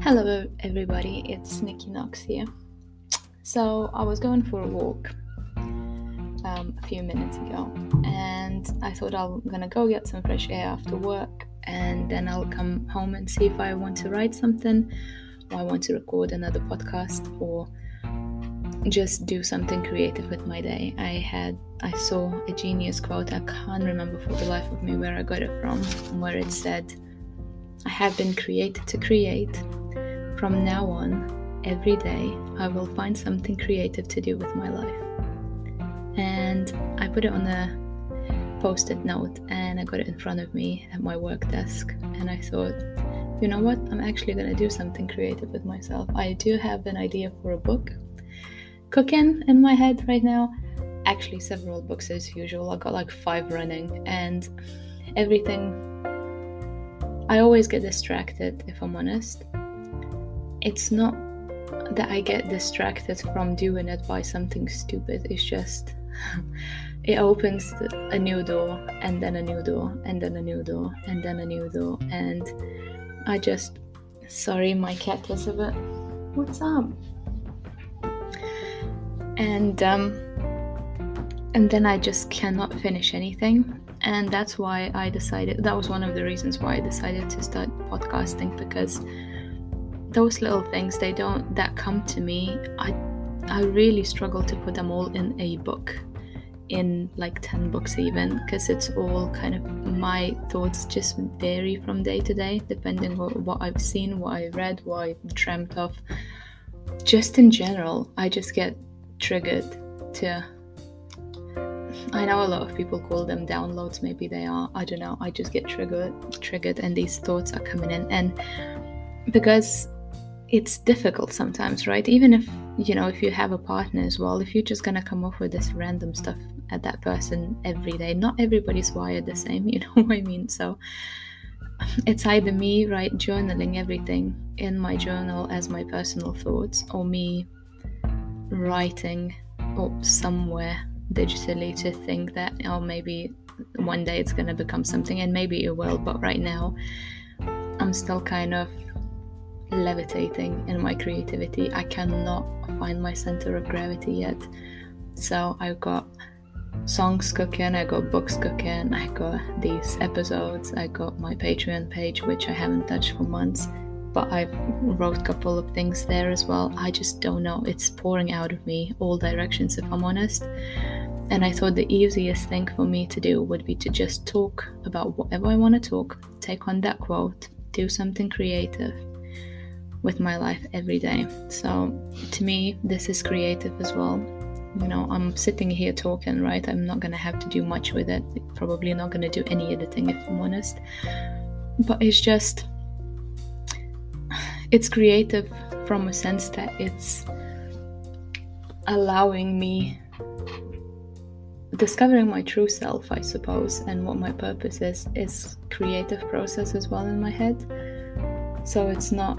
Hello everybody, it's Nikki here. So I was going for a walk a few minutes ago, and I thought I'm gonna go get some fresh air after work, and then I'll come home and see if I want to write something, or I want to record another podcast, or just do something creative with my day. I saw a genius quote. I can't remember for the life of me where I got it from, where it said, "I have been created to create. From now on, every day, I will find something creative to do with my life." And I put it on a post-it note, and I got it in front of me at my work desk. And I thought, you know what? I'm actually going to do something creative with myself. I do have an idea for a book cooking in my head right now. Actually, several books as usual. I got like 5 running, and everything. I always get distracted, if I'm honest. It's not that I get distracted from doing it by something stupid. It's just it opens a new door, and then a new door, and then a new door, and then a new door, and I just, sorry, my cat is a bit, what's up? And then I just cannot finish anything. And that's why that was one of the reasons why I decided to start podcasting, because those little things that come to me, I really struggle to put them all in a book, in like 10 books even, because it's all kind of, my thoughts just vary from day to day, depending on what I've seen, what I read, what I dreamt of. Just in general, I just get triggered to, I know a lot of people call them downloads, maybe they are, I don't know, I just get triggered and these thoughts are coming in. And because it's difficult sometimes, right? Even if you have a partner as well, if you're just gonna come off with this random stuff at that person every day, not everybody's wired the same, you know what I mean? So it's either me, right, journaling everything in my journal as my personal thoughts, or me writing or somewhere digitally to think that, maybe one day it's gonna become something, and maybe it will, but right now I'm still kind of levitating in my creativity. I cannot find my center of gravity yet. So I've got songs cooking, I got books cooking, I got these episodes, I got my Patreon page, which I haven't touched for months, but I wrote a couple of things there as well. I just don't know, it's pouring out of me all directions, if I'm honest. And I thought the easiest thing for me to do would be to just talk about whatever I want to talk, take on that quote, do something creative with my life every day. So to me, this is creative as well. I'm sitting here talking, right? I'm not gonna have to do much with it, probably not gonna do any editing, if I'm honest, but it's creative from a sense that it's allowing me discovering my true self, I suppose, and what my purpose is creative process as well in my head. So it's not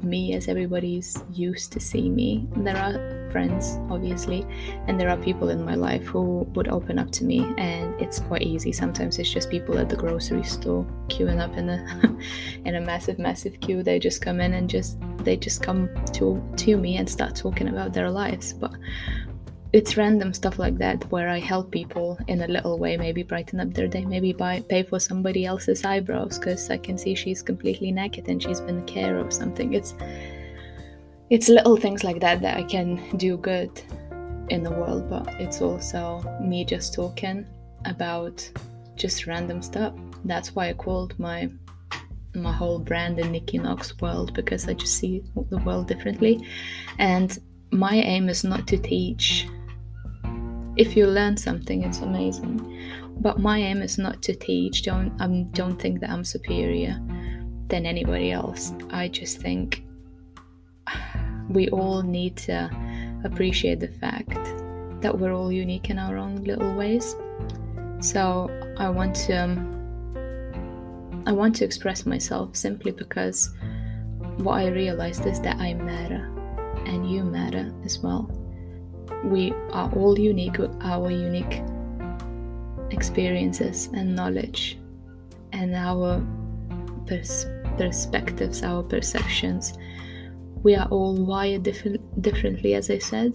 me as everybody's used to see me. There are friends, obviously, and there are people in my life who would open up to me, and it's quite easy. Sometimes it's just people at the grocery store queuing up in a massive queue. They just come in and they just come to me and start talking about their lives. But it's random stuff like that where I help people in a little way, maybe brighten up their day, maybe pay for somebody else's eyebrows because I can see she's completely naked and she's been care of something. It's little things like that I can do good in the world, but it's also me just talking about just random stuff. That's why I called my whole brand the Nikki World, because I just see the world differently. And my aim is not to teach. If you learn something, it's amazing. But my aim is not to teach. Don't think that I'm superior than anybody else. I just think we all need to appreciate the fact that we're all unique in our own little ways. So I want to express myself simply because what I realized is that I matter, and you matter as well. We are all unique with our unique experiences and knowledge and our perspectives, our perceptions. We are all wired differently, as I said.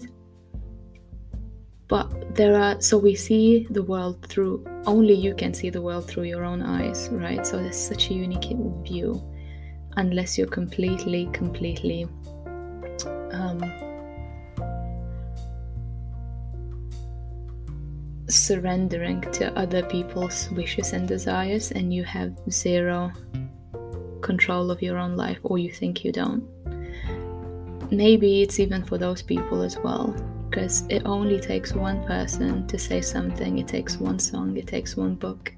But so we see the world through, only you can see the world through your own eyes, right? So there's such a unique view, unless you're completely surrendering to other people's wishes and desires, and you have zero control of your own life, or you think you don't. Maybe it's even for those people as well, because it only takes one person to say something. It takes one song, it takes one book,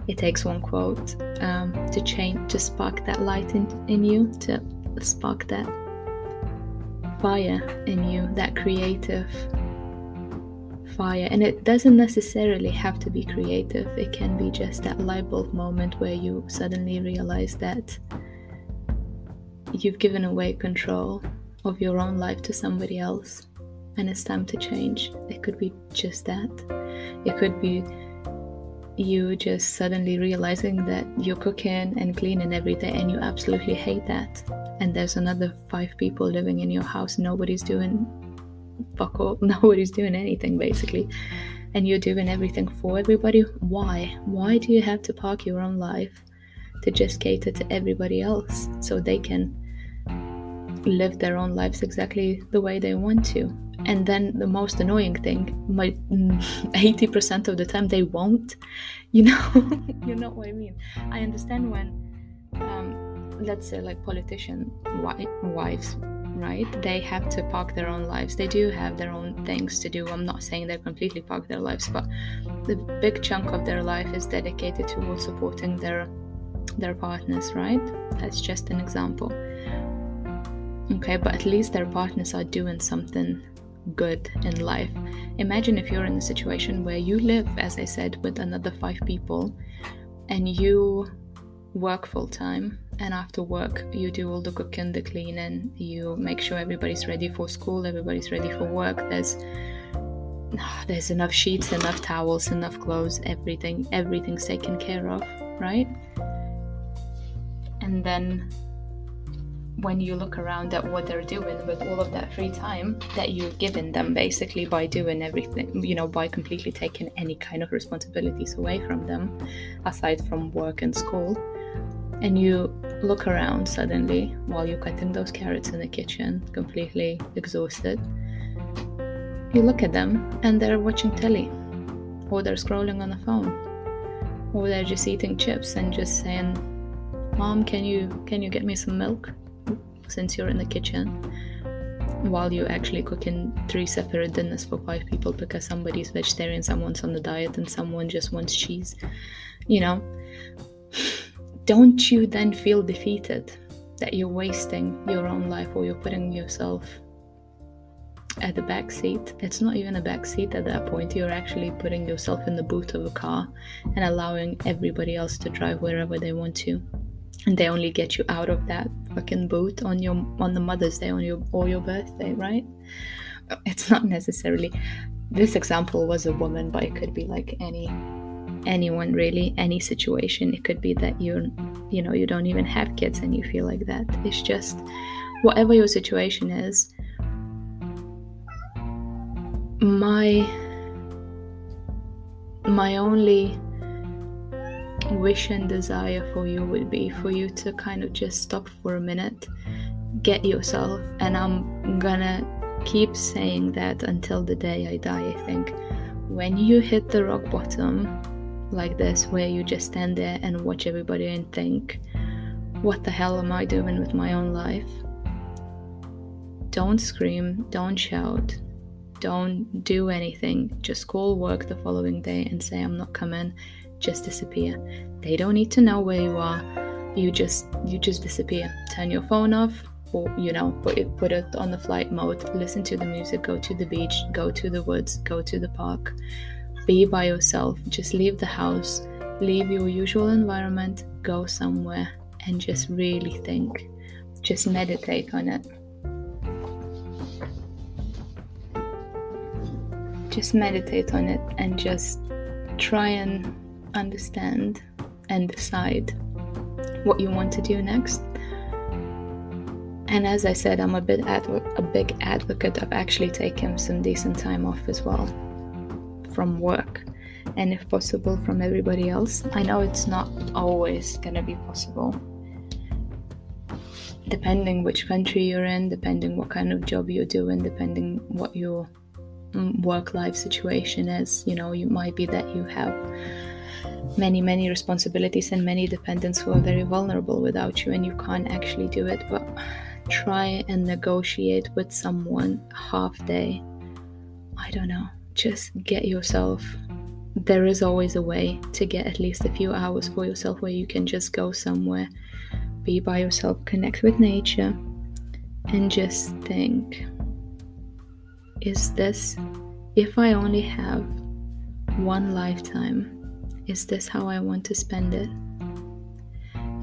it takes one quote to change, to spark that light in you, to spark that fire in you, that creative fire. And it doesn't necessarily have to be creative. It can be just that light bulb moment where you suddenly realize that you've given away control of your own life to somebody else, and it's time to change. It could be just that. It could be you just suddenly realizing that you're cooking and cleaning every day and you absolutely hate that, and there's another 5 people living in your house. Nobody's doing fuck all, nobody's doing anything basically, and you're doing everything for everybody. Why do you have to park your own life to just cater to everybody else so they can live their own lives exactly the way they want to? And then the most annoying thing, 80% of the time they won't, you know. You know what I mean? I understand when let's say like politician wives, right? They have to park their own lives. They do have their own things to do. I'm not saying they completely park their lives, but the big chunk of their life is dedicated towards supporting their partners, right? That's just an example. Okay, but at least their partners are doing something good in life. Imagine if you're in a situation where you live, as I said, with another 5 people, and you work full time, and after work you do all the cooking, the cleaning, you make sure everybody's ready for school, everybody's ready for work, there's enough sheets, enough towels, enough clothes, everything's taken care of, right? And then when you look around at what they're doing with all of that free time that you've given them, basically by doing everything, you know, by completely taking any kind of responsibilities away from them aside from work and school, and you look around suddenly while you're cutting those carrots in the kitchen, completely exhausted, you look at them and they're watching telly, or they're scrolling on the phone, or they're just eating chips and just saying, "Mom, can you get me some milk?" Since you're in the kitchen, while you're actually cooking 3 separate dinners for 5 people, because somebody's vegetarian, someone's on the diet, and someone just wants cheese, you know. Don't you then feel defeated that you're wasting your own life, or you're putting yourself at the back seat? It's not even a back seat at that point. You're actually putting yourself in the boot of a car and allowing everybody else to drive wherever they want to. And they only get you out of that fucking boot on the Mother's Day, or your birthday, right? It's not necessarily, this example was a woman, but it could be like anyone really, any situation. It could be that you don't even have kids and you feel like that. It's just whatever your situation is. My only wish and desire for you would be for you to kind of just stop for a minute, get yourself, and I'm gonna keep saying that until the day I die, I think, when you hit the rock bottom like this, where you just stand there and watch everybody and think, what the hell am I doing with my own life? Don't scream, don't shout, don't do anything. Just call work the following day and say, I'm not coming. Just disappear. They don't need to know where you are. You just disappear. Turn your phone off, or put it on the flight mode. Listen to the music. Go to the beach. Go to the woods. Go to the park. Be by yourself. Just leave the house. Leave your usual environment. Go somewhere and just really think. Just meditate on it. Just meditate on it and just try and understand and decide what you want to do next. And as I said, I'm a big advocate of actually taking some decent time off as well from work, and if possible from everybody else. I know it's not always gonna be possible, depending which country you're in, depending what kind of job you're doing, depending what your work-life situation is. You know, it might be that you have many responsibilities and many dependents who are very vulnerable without you, and you can't actually do it. But try and negotiate with someone half day. I don't know, just get yourself, there is always a way to get at least a few hours for yourself where you can just go somewhere, be by yourself, connect with nature, and just think, is this, if I only have one lifetime, is this how I want to spend it?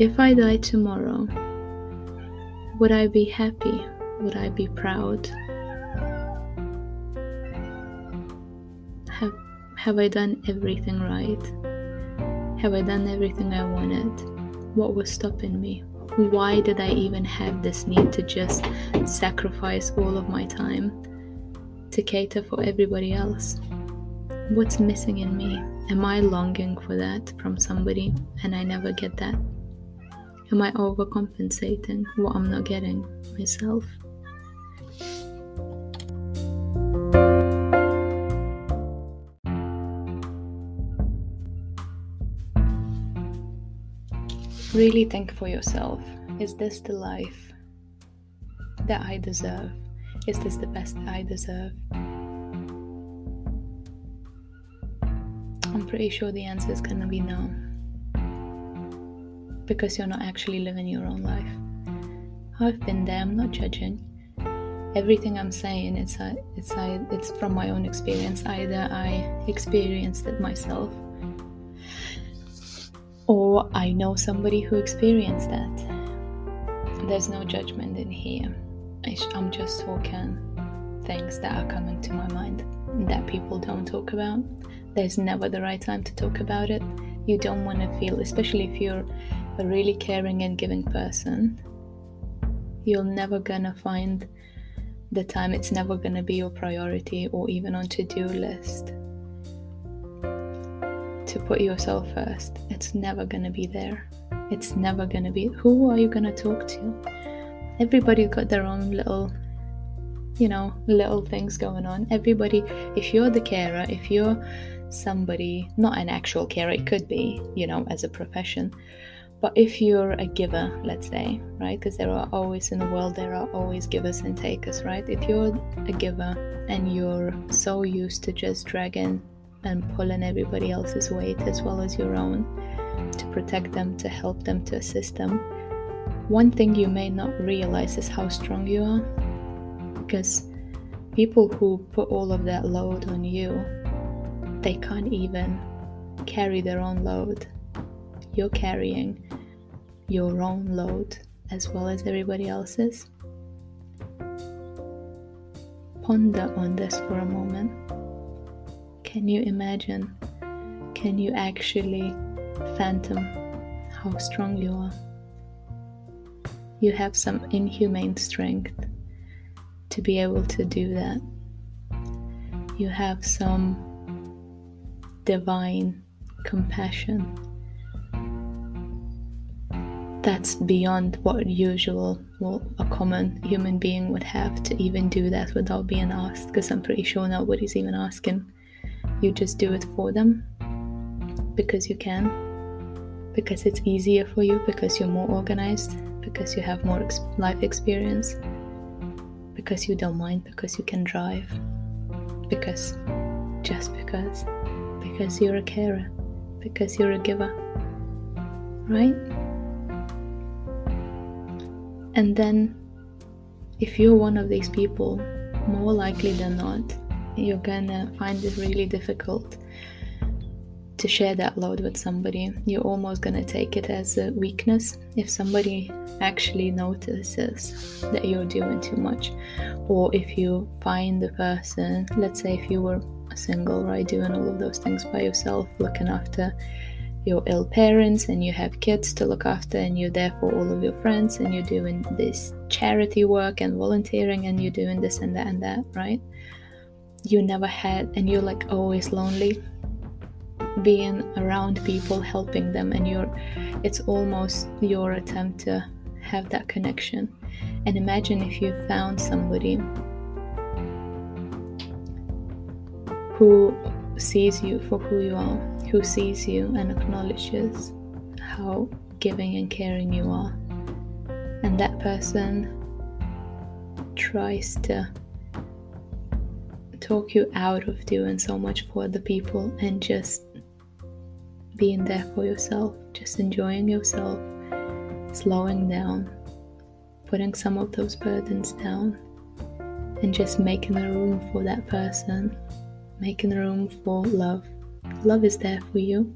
If I die tomorrow, would I be happy? Would I be proud? Have I done everything right? Have I done everything I wanted? What was stopping me? Why did I even have this need to just sacrifice all of my time to cater for everybody else? What's missing in me? Am I longing for that from somebody and I never get that? Am I overcompensating what I'm not getting myself? Really think for yourself. Is this the life that I deserve? Is this the best I deserve? I'm pretty sure the answer is gonna be no, because you're not actually living your own life. I've been there, I'm not judging. Everything I'm saying, it's from my own experience. Either I experienced it myself, or I know somebody who experienced that. There's no judgment in here. I'm just talking things that are coming to my mind that people don't talk about. There's never the right time to talk about it. You don't want to feel, especially if you're a really caring and giving person, you're never gonna find the time. It's never gonna be your priority or even on to-do list to put yourself first. It's never gonna be there. It's never gonna be. Who are you gonna talk to? Everybody's got their own little things going on. Everybody, if you're the carer, if you're somebody, not an actual carer, it could be, as a profession, but if you're a giver, let's say, right? Because there are always in the world, there are always givers and takers, right? If you're a giver and you're so used to just dragging and pulling everybody else's weight as well as your own to protect them, to help them, to assist them, one thing you may not realize is how strong you are. Because people who put all of that load on you, they can't even carry their own load. You're carrying your own load as well as everybody else's. Ponder on this for a moment. Can you imagine? Can you actually fathom how strong you are? You have some inhumane strength to be able to do that. You have some divine compassion that's beyond what a common human being would have to even do that without being asked, because I'm pretty sure nobody's even asking. You just do it for them because you can, because it's easier for you, because you're more organized, because you have more life experience, because you don't mind, because you can drive, because you're a carer, because you're a giver, right? And then if you're one of these people, more likely than not, you're gonna find it really difficult to share that load with somebody. You're almost gonna take it as a weakness if somebody actually notices that you're doing too much. Or if you find the person, let's say if you were a single, right, doing all of those things by yourself, looking after your ill parents and you have kids to look after and you're there for all of your friends and you're doing this charity work and volunteering and you're doing this and that, right? You never had, and you're like always lonely being around people, helping them, and it's almost your attempt to have that connection. And imagine if you found somebody who sees you for who you are, who sees you and acknowledges how giving and caring you are, and that person tries to talk you out of doing so much for other people and just being there for yourself, just enjoying yourself, slowing down, putting some of those burdens down, and just making a room for that person, making room for love. Love is there for you.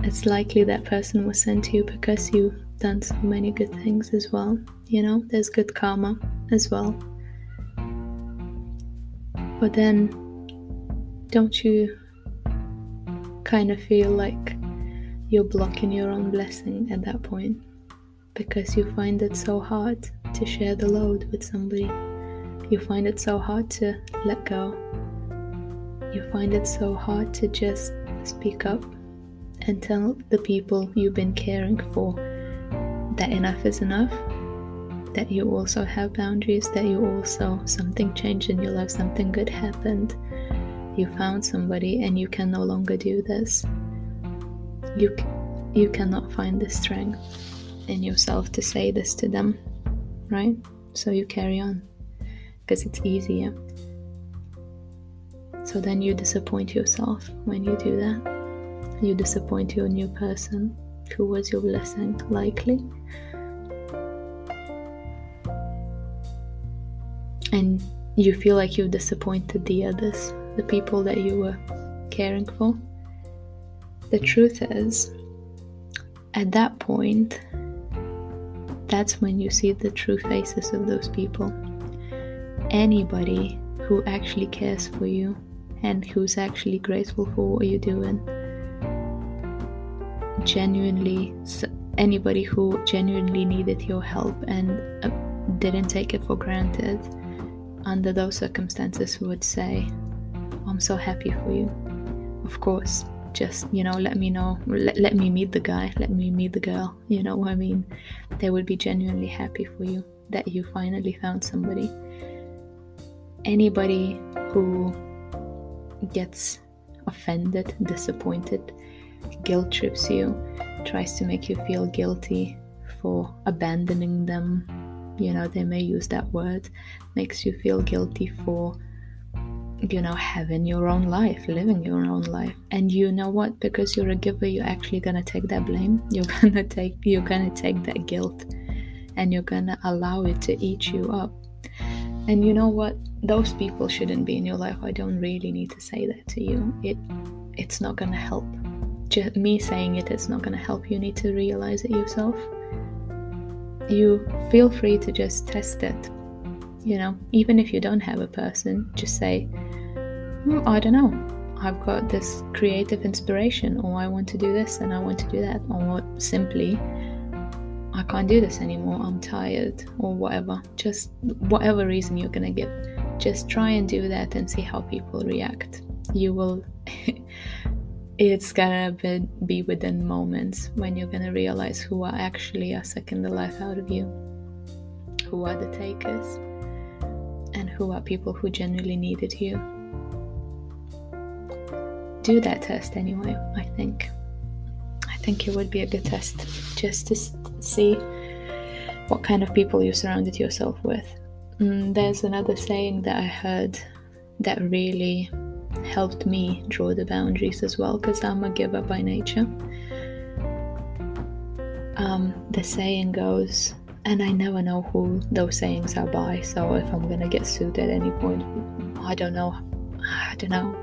It's likely that person was sent to you because you've done so many good things as well. You know, there's good karma as well. But then, don't you kind of feel like you're blocking your own blessing at that point? Because you find it so hard to share the load with somebody. You find it so hard to let go. You find it so hard to just speak up and tell the people you've been caring for that enough is enough, that you also have boundaries, that you also, something changed in your life, something good happened, you found somebody and you can no longer do this. You cannot find the strength in yourself to say this to them, right? So you carry on because it's easier. So then you disappoint yourself when you do that. You disappoint your new person who was your blessing, likely. And you feel like you've disappointed the others, the people that you were caring for. The truth is, at that point, that's when you see the true faces of those people. Anybody who actually cares for you and who's actually grateful for what you're doing, anybody who genuinely needed your help and didn't take it for granted, under those circumstances would say, I'm so happy for you. Of course, just, let me know, let me meet the guy, let me meet the girl, you know what I mean? They would be genuinely happy for you that you finally found somebody. Anybody who gets offended, disappointed, guilt trips you, tries to make you feel guilty for abandoning them, they may use that word, makes you feel guilty for having your own life, living your own life. And you know what, because you're a giver, you're actually gonna take that blame, you're gonna take that guilt, and you're gonna allow it to eat you up. And you know what, those people shouldn't be in your life. I don't really need to say that to you. It's not gonna help. Just me saying it's not gonna help. You need to realize it yourself. You feel free to just test it, even if you don't have a person, just say, I don't know, I've got this creative inspiration, or I want to do this and I want to do that, or simply, I can't do this anymore, I'm tired, or whatever. Just whatever reason you're gonna give, just try and do that and see how people react. You will it's gonna be within moments when you're gonna realize who are actually sucking the life out of you, who are the takers, and who are people who genuinely needed you. Do that test anyway. I think it would be a good test, just to see what kind of people you surrounded yourself with. There's another saying that I heard that really helped me draw the boundaries as well, because I'm a giver by nature. The saying goes, and I never know who those sayings are by, so if I'm gonna get sued at any point, I don't know,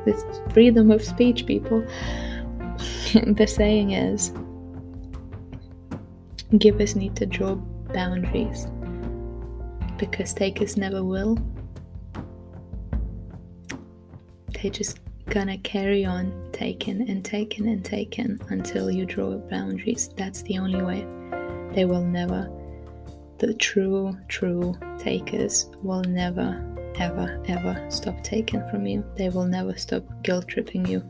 it's freedom of speech, people. The saying is, givers need to draw boundaries because takers never will. They're just gonna carry on taken and taken and taken until you draw boundaries. That's the only way. They will never, the true takers will never, ever, ever stop taking from you. They will never stop guilt tripping you.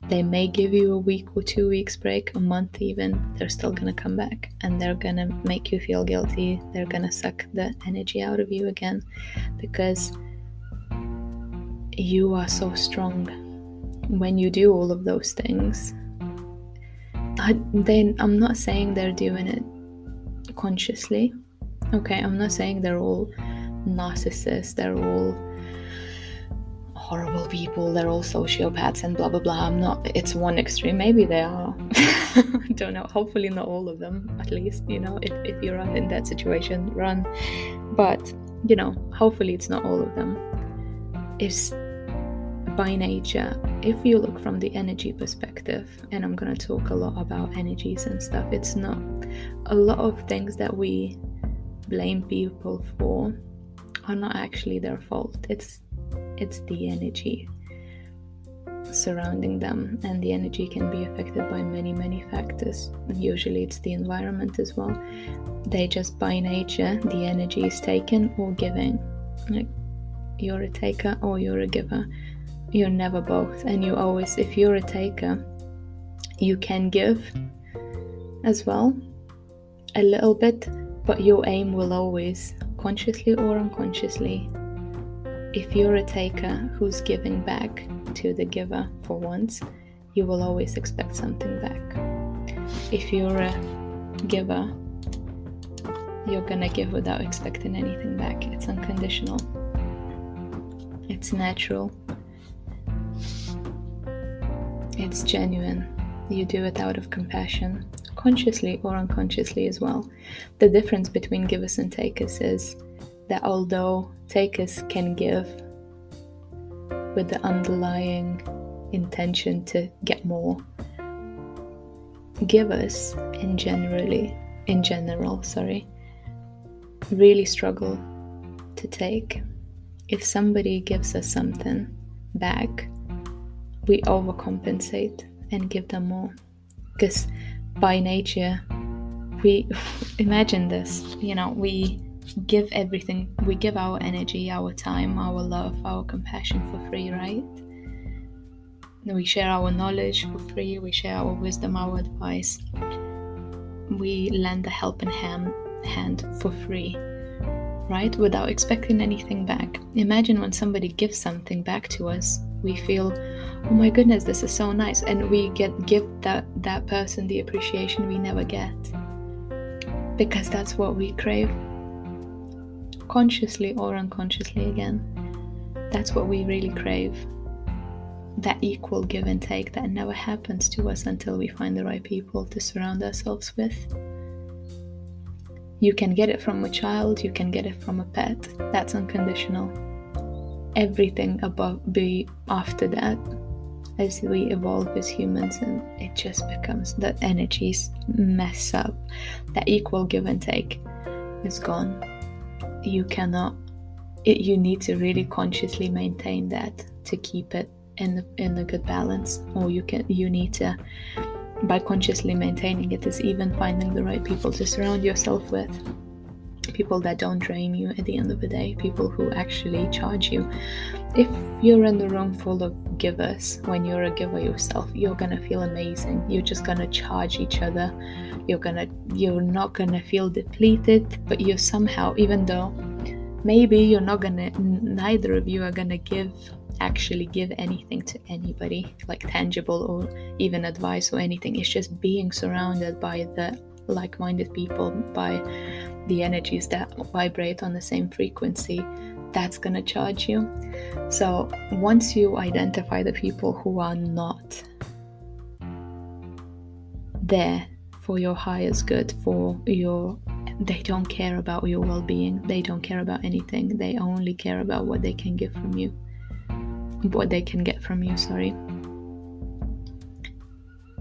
They may give you a week or 2 weeks break, a month even. They're still gonna come back and they're gonna make you feel guilty. They're gonna suck the energy out of you again, because you are so strong. When you do all of those things, I'm not saying they're doing it consciously. Okay, I'm not saying they're all narcissists, they're all horrible people, they're all sociopaths and blah blah blah. I'm not, it's one extreme. Maybe they are. Don't know. Hopefully not all of them, at least, if you're in that situation, run. But hopefully it's not all of them. It's by nature, if you look from the energy perspective, and I'm going to talk a lot about energies and stuff, it's not a lot of things that we blame people for are not actually their fault. It's the energy surrounding them, and the energy can be affected by many factors. Usually it's the environment as well. They just, by nature, the energy is taken or giving. Like, you're a taker or you're a giver. You're never both. And you always, if you're a taker, you can give as well a little bit, but your aim will always, consciously or unconsciously, if you're a taker who's giving back to the giver for once, you will always expect something back. If you're a giver, you're gonna give without expecting anything back. It's unconditional. It's natural. It's genuine. You do it out of compassion, consciously or unconsciously as well. The difference between givers and takers is that although takers can give with the underlying intention to get more, givers in general, really struggle to take. If somebody gives us something back, we overcompensate and give them more, because by nature, we imagine this, we give everything. We give our energy, our time, our love, our compassion for free, right? We share our knowledge for free. We share our wisdom, our advice. We lend a helping hand for free, right? Without expecting anything back. Imagine when somebody gives something back to us, we feel, oh my goodness, this is so nice, and we give that person the appreciation we never get, because that's what we crave, consciously or unconsciously. Again, that's what we really crave, that equal give and take that never happens to us until we find the right people to surround ourselves with. You can get it from a child, you can get it from a pet. That's unconditional. Everything be after that, as we evolve as humans, and it just becomes, the energies mess up. That equal give and take is gone. You cannot. You need to really consciously maintain that to keep it in a good balance. Or you need to, by consciously maintaining it, is even finding the right people to surround yourself with. People that don't drain you at the end of the day, people who actually charge you. If you're in the room full of givers, when you're a giver yourself, you're gonna feel amazing. You're just gonna charge each other. You're not gonna feel depleted, but you're somehow, even though maybe neither of you are gonna actually give anything to anybody, like tangible or even advice or anything. It's just being surrounded by the like-minded people, by the energies that vibrate on the same frequency. That's gonna charge you. So once you identify the people who are not there for your highest good, they don't care about your well-being, they don't care about anything, they only care about what they can get from you.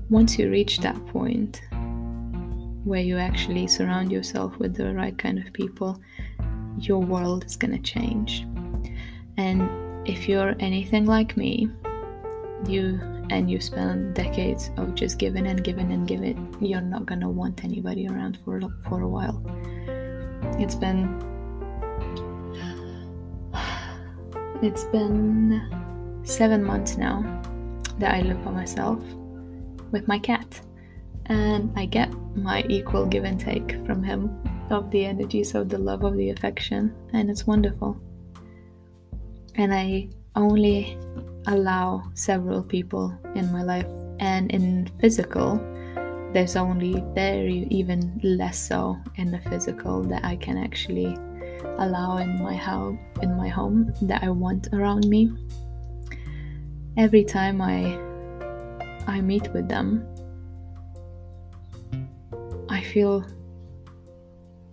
Once you reach that point where you actually surround yourself with the right kind of people, your world is gonna change. And if you're anything like me, and you spend decades of just giving and giving and giving, you're not gonna want anybody around for a while. It's been 7 months now that I live by myself with my cat, and I get my equal give and take from him of the energies, of the love, of the affection, and it's wonderful. And I only allow several people in my life, and in physical there's only even less so in the physical that I can actually allow in my home that I want around me. Every time I meet with them, I feel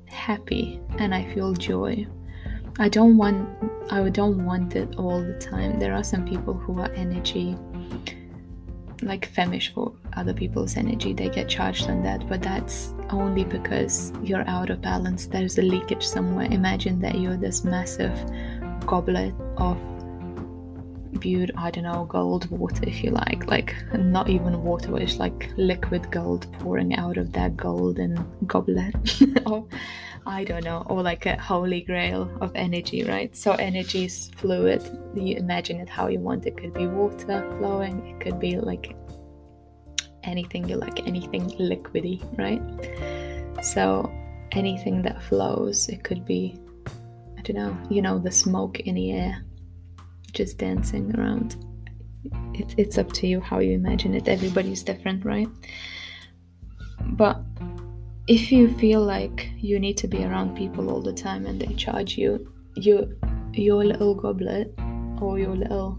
happy and I feel joy. I don't want it all the time. There are some people who are energy, like femish for other people's energy. They get charged on that, but that's only because you're out of balance. There's a leakage somewhere. Imagine that you're this massive goblet of gold water, if you like not even water, it's like liquid gold pouring out of that golden goblet or or like a holy grail of energy, right? So energy is fluid. You imagine it how you want. It could be water flowing, it could be like anything you like, anything liquidy, right? So anything that flows, it could be, the smoke in the air just dancing around. It's up to you how you imagine it. Everybody's different, right? But if you feel like you need to be around people all the time and they charge you, your little goblet or your little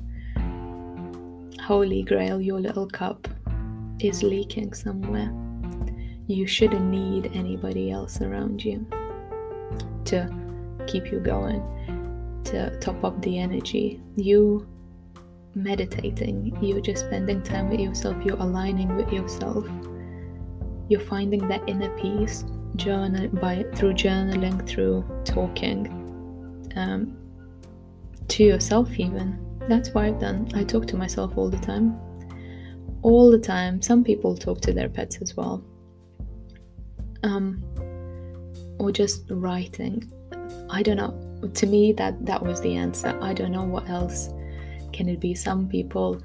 holy grail, your little cup is leaking somewhere. You shouldn't need anybody else around you to keep you going, to top up the energy. You meditating, you're just spending time with yourself, you're aligning with yourself, you're finding that inner peace through journaling, through talking to yourself even. That's what I've done. I talk to myself all the time. Some people talk to their pets as well, or just writing. I don't know. To me, that was the answer. I don't know what else can it be. Some people,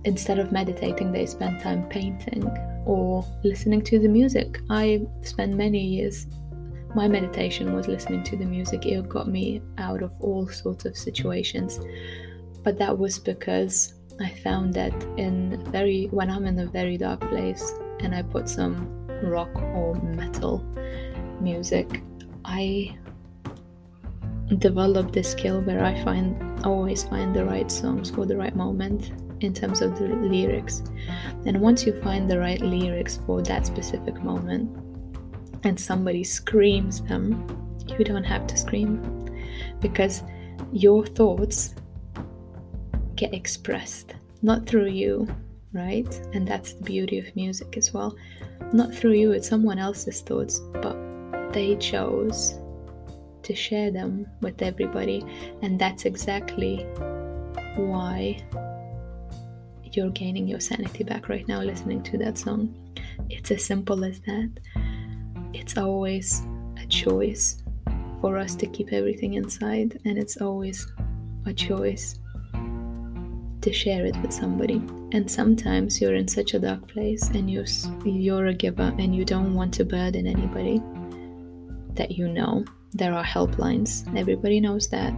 instead of meditating, they spend time painting or listening to the music. I spent many years, my meditation was listening to the music. It got me out of all sorts of situations. But that was because I found that when I'm in a very dark place and I put some rock or metal music, I developed this skill where I always find the right songs for the right moment in terms of the lyrics. And once you find the right lyrics for that specific moment and somebody screams them, you don't have to scream, because your thoughts get expressed, not through you, right? And that's the beauty of music as well. Not through you, it's someone else's thoughts, but they chose to share them with everybody. And that's exactly why you're gaining your sanity back right now listening to that song. It's as simple as that. It's always a choice for us to keep everything inside, and it's always a choice to share it with somebody. And sometimes you're in such a dark place and you're a giver and you don't want to burden anybody that there are helplines. Everybody knows that.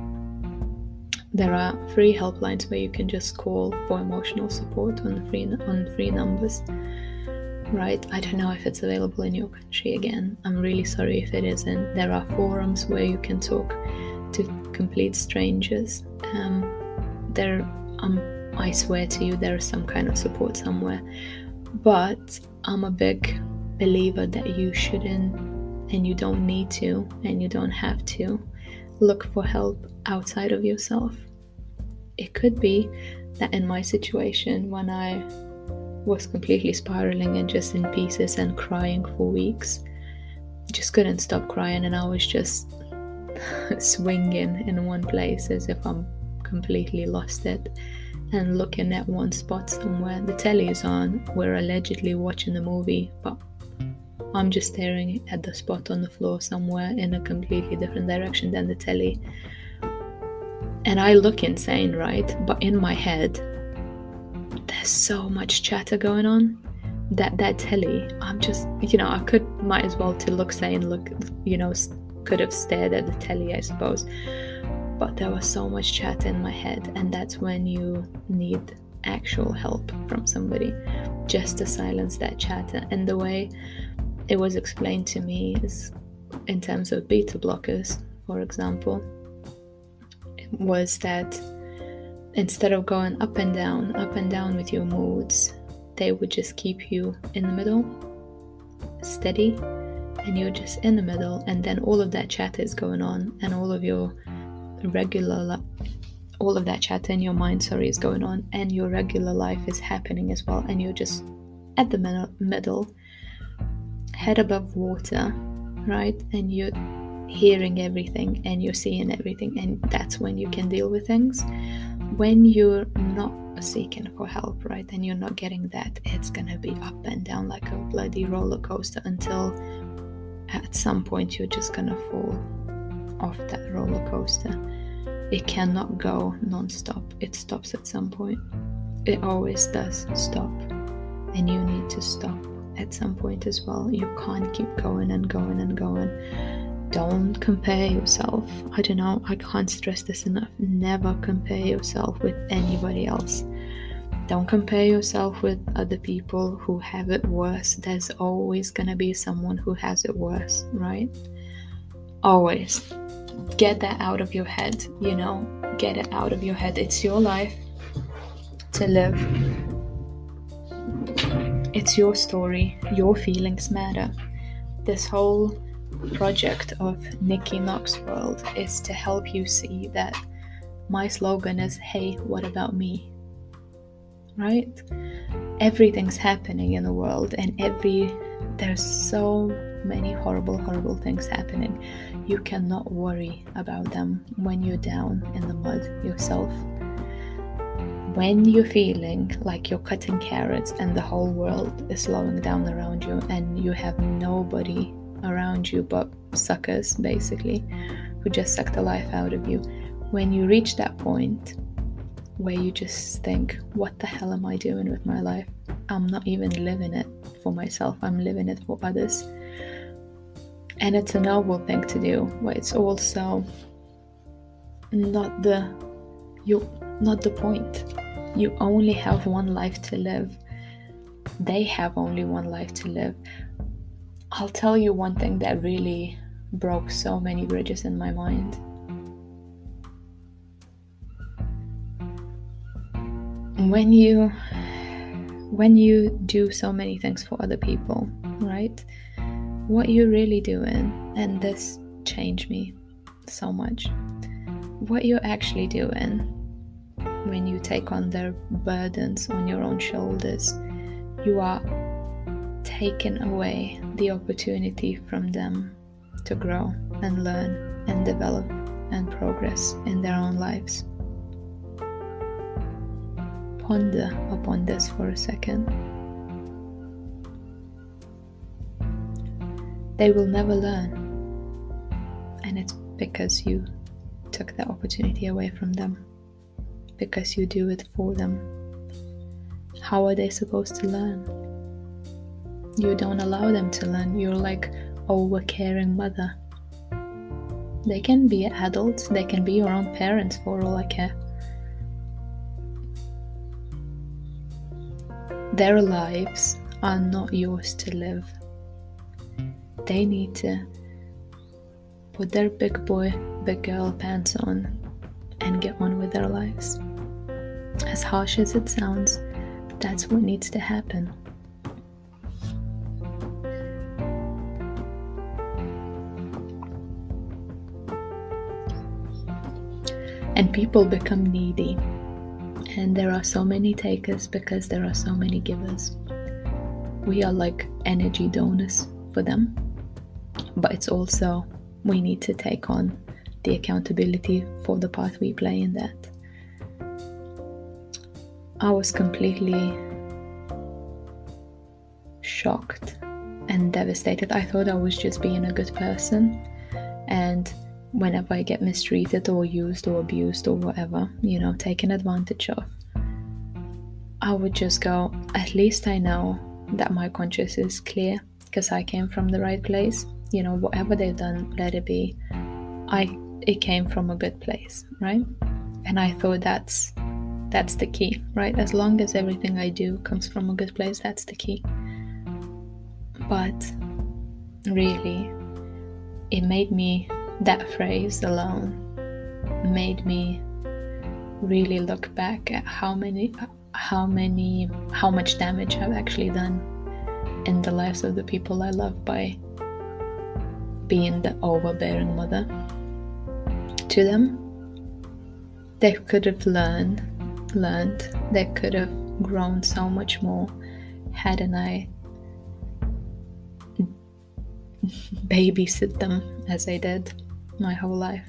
There are free helplines where you can just call for emotional support on free numbers, right? I don't know if it's available in your country. Again, I'm really sorry if it isn't. There are forums where you can talk to complete strangers. I swear to you, there is some kind of support somewhere. But I'm a big believer that you shouldn't, and you don't need to, and you don't have to look for help outside of yourself. It could be that in my situation, when I was completely spiraling and just in pieces and crying for weeks, just couldn't stop crying, and I was just swinging in one place as if I'm completely lost it. and looking at one spot somewhere. The telly is on, we're allegedly watching a movie, but I'm just staring at the spot on the floor somewhere in a completely different direction than the telly. And I look insane, right? But in my head, there's so much chatter going on. That telly, I'm just, I might as well to look sane, could have stared at the telly, I suppose. But there was so much chatter in my head, and that's when you need actual help from somebody just to silence that chatter. And the way it was explained to me is in terms of beta blockers, for example, was that instead of going up and down with your moods, they would just keep you in the middle, steady, and you're just in the middle. And then all of that chatter is going on, and all of that chatter in your mind, is going on, and your regular life is happening as well, and you're just at the middle, head above water, right? And you're hearing everything and you're seeing everything, and that's when you can deal with things. When you're not seeking for help, right, and you're not getting that, it's gonna be up and down like a bloody roller coaster until at some point you're just gonna fall off that roller coaster. It cannot go non-stop. It stops at some point. It always does stop, and you need to stop at some point as well. You can't keep going and going and going. Don't compare yourself. I don't know, I can't stress this enough. Never compare yourself with anybody else. Don't compare yourself with other people who have it worse. There's always gonna be someone who has it worse, right? Always. Get that out of your head, get it out of your head. It's your life to live. It's your story. Your feelings matter. This whole project of Nikki Knox World is to help you see that my slogan is, hey, what about me? Right? Everything's happening in the world, and there's so many horrible things happening. You cannot worry about them when you're down in the mud yourself. When you're feeling like you're cutting carrots and the whole world is slowing down around you, and you have nobody around you but suckers, basically, who just suck the life out of you. When you reach that point where you just think, what the hell am I doing with my life? I'm not even living it for myself, I'm living it for others. And it's a noble thing to do, but it's also not the point. You only have one life to live. They have only one life to live. I'll tell you one thing that really broke so many bridges in my mind. When you do so many things for other people, right? What you're really doing, and this changed me so much, what you're actually doing when you take on their burdens on your own shoulders, you are taking away the opportunity from them to grow and learn and develop and progress in their own lives. Ponder upon this for a second. They will never learn, and it's because you took that opportunity away from them, because you do it for them. How are they supposed to learn? You don't allow them to learn. You're like over-caring mother. They can be adults, they can be your own parents for all I care. Their lives are not yours to live. They need to put their big boy, big girl pants on and get on with their lives. As harsh as it sounds, that's what needs to happen. And people become needy, and there are so many takers because there are so many givers. We are like energy donors for them, but it's also, we need to take on the accountability for the part we play in that. I was completely shocked and devastated. I thought I was just being a good person, and whenever I get mistreated or used or abused or whatever, taken advantage of, I would just go, at least I know that my conscience is clear because I came from the right place. Whatever they've done, let it be. It came from a good place, right? And I thought that's the key, right? As long as everything I do comes from a good place, that's the key. But really, it made me, that phrase alone made me really look back at how much damage I've actually done in the lives of the people I love by being the overbearing mother to them. They could have learned, they could have grown so much more hadn't I babysit them as I did my whole life.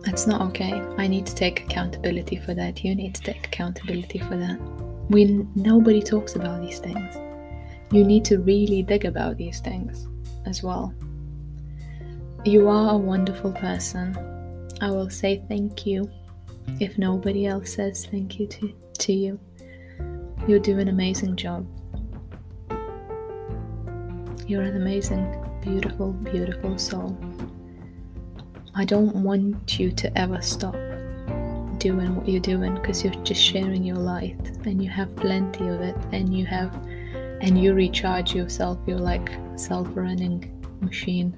It's not okay. I need to take accountability for that. You need to take accountability for that. Nobody talks about these things. You need to really dig about these things as well. You are a wonderful person. I will say thank you if nobody else says thank you to you. You do an amazing job. You're an amazing, beautiful, beautiful soul. I don't want you to ever stop doing what you're doing, because you're just sharing your light and you have plenty of it, and you recharge yourself. You're like a self-running machine.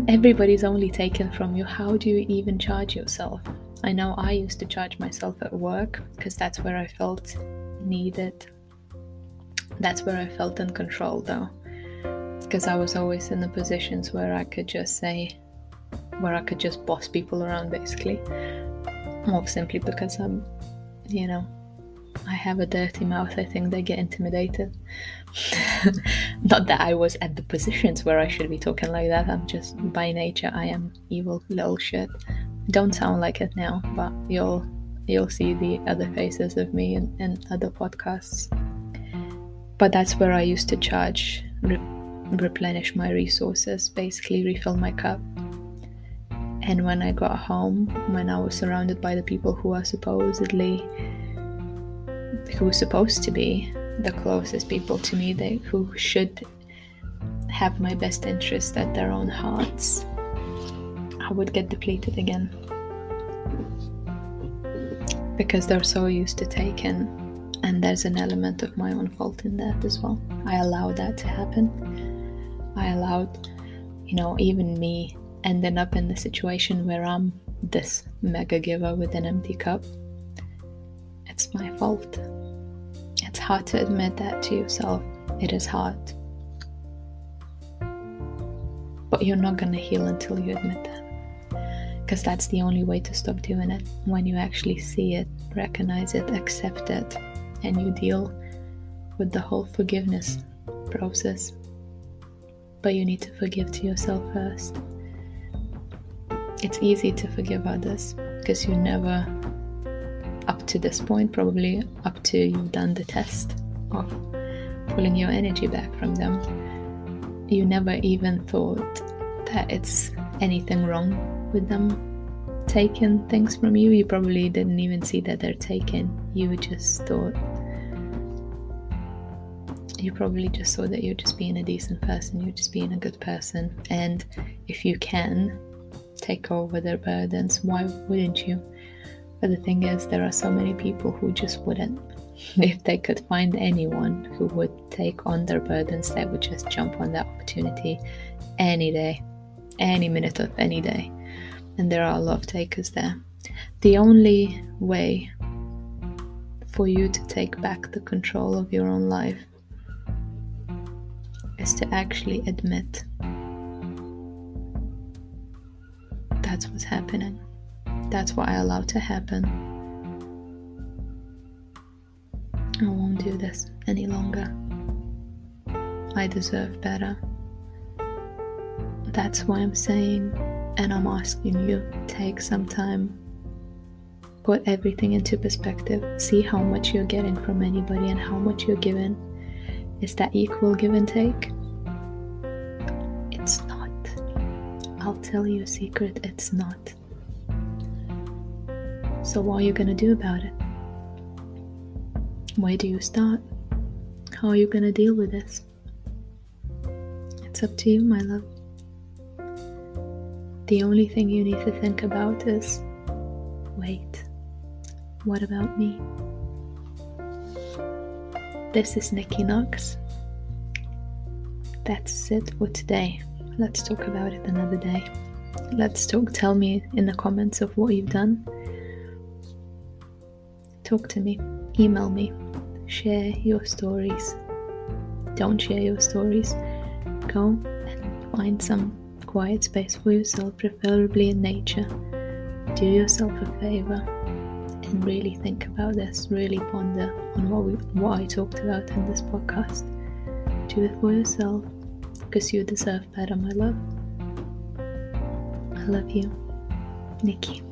Everybody's only taken from you. How do you even charge yourself? I know I used to charge myself at work because that's where I felt needed. That's where I felt in control, though, because I was always in the positions where I could just boss people around, basically. More simply because I have a dirty mouth. I think they get intimidated. Not that I was at the positions where I should be talking like that. I'm just, by nature, I am evil little shit. Don't sound like it now, but you'll see the other faces of me in other podcasts. But that's where I used to charge, replenish my resources, basically refill my cup. And when I got home, when I was surrounded by the people who are supposed to be the closest people to me, who should have my best interest at their own hearts, I would get depleted again. Because they're so used to taking. And there's an element of my own fault in that as well. I allowed that to happen. I allowed, even me ending up in the situation where I'm this mega giver with an empty cup. It's my fault. It's hard to admit that to yourself. It is hard. But you're not going to heal until you admit that. Because that's the only way to stop doing it. When you actually see it, recognize it, accept it, and you deal with the whole forgiveness process. But you need to forgive to yourself first. It's easy to forgive others because you never, up to this point, probably up to you've done the test of pulling your energy back from them, you never even thought that it's anything wrong with them taking things from you. You probably didn't even see that they're taken. You probably just saw that you're just being a decent person, you're just being a good person, and if you can take over their burdens, why wouldn't you? But the thing is, there are so many people who just wouldn't. If they could find anyone who would take on their burdens, they would just jump on that opportunity any day, any minute of any day. And there are a lot of takers there. The only way for you to take back the control of your own life is to actually admit that's what's happening. That's what I allow to happen. I won't do this any longer. I deserve better. That's why I'm saying, and I'm asking you, take some time Put everything into perspective. See how much you're getting from anybody and how much you're given. Is that equal give and take? It's not. I'll tell you a secret, it's not. So what are you gonna do about it? Where do you start? How are you gonna deal with this? It's up to you, my love. The only thing you need to think about is, wait, what about me? This is Nikki Knox. That's it for today. Let's talk about it another day. Tell me in the comments of what you've done. Talk to me, email me, share your stories. Don't share your stories. Go and find some quiet space for yourself, preferably in nature. Do yourself a favor and really think about this, really ponder on what I talked about in this podcast. Do it for yourself, because you deserve better, my love. I love you, Nikki.